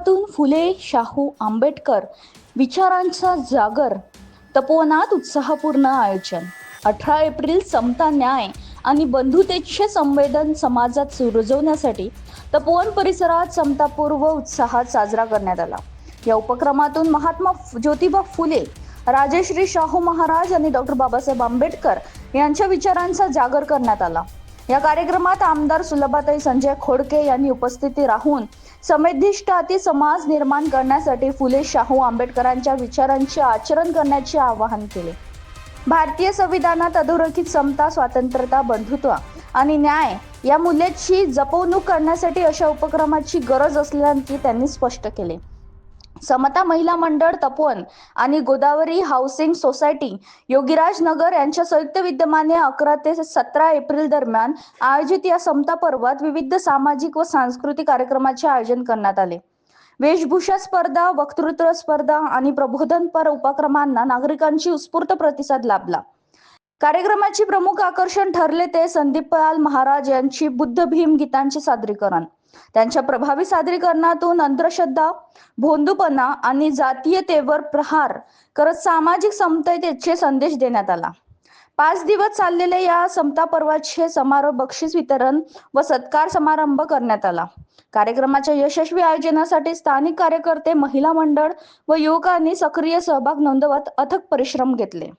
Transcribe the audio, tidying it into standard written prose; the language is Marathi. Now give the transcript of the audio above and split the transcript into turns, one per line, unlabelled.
उपक्रमातून फुले शाहू आंबेडकर विचारांचा जागर तपोवनात उत्साहपूर्ण आयोजन. 18 एप्रिल समता, न्याय आणि बंधुतेचे संवेदन समाजात रुजवण्यासाठी तपोवन परिसरात समतापूर्व उत्साहात साजरा करण्यात आला. या उपक्रमातून महात्मा ज्योतिबा फुले, राजश्री शाहू महाराज आणि डॉक्टर बाबासाहेब आंबेडकर यांच्या विचारांचा जागर करण्यात आला. या कार्यक्रमात आमदार सुलभाताई संजय खोडके यांनी उपस्थिती राहून समदिष्टाती समाज निर्माण करण्यासाठी फुले शाहू आंबेडकरांच्या विचारांचे आचरण करण्याचे आवाहन केले. भारतीय संविधानात अधोरेखित समता, स्वातंत्र्यता, बंधुत्व आणि न्याय या मूल्याची जपवणूक करण्यासाठी अशा उपक्रमाची गरज असल्याचे त्यांनी स्पष्ट केले. समता महिला मंडळ तपोवन आणि गोदावरी हाऊसिंग सोसायटी योगीराज नगर यांच्या संयुक्त विद्यमाने 11 ते 17 एप्रिल दरम्यान आयोजित या समता पर्वात विविध सामाजिक व सांस्कृतिक कार्यक्रमाचे आयोजन करण्यात आले. वेशभूषा स्पर्धा, वक्तृत्व स्पर्धा आणि प्रबोधनपर उपक्रमांना नागरिकांची उत्स्फूर्त प्रतिसाद लाभला. कार्यक्रमाचे प्रमुख आकर्षण ठरले ते संदीपलाल महाराज यांची बुद्ध भीम गीतांचे सादरीकरण. त्यांच्या प्रभावी सादरीकरणातून अंधश्रद्धा, भोंदूपणा आणि जातीयतेवर प्रहार करत सामाजिक समतेचे संदेश देण्यात आला. 5 दिवस चाललेल्या या समता पर्वाचे समारोप, बक्षीस वितरण व सत्कार समारंभ करण्यात आला. कार्यक्रमाच्या यशस्वी आयोजनासाठी स्थानिक कार्यकर्ते, महिला मंडळ व युवकांनी सक्रिय सहभाग नोंदवत अथक परिश्रम घेतले.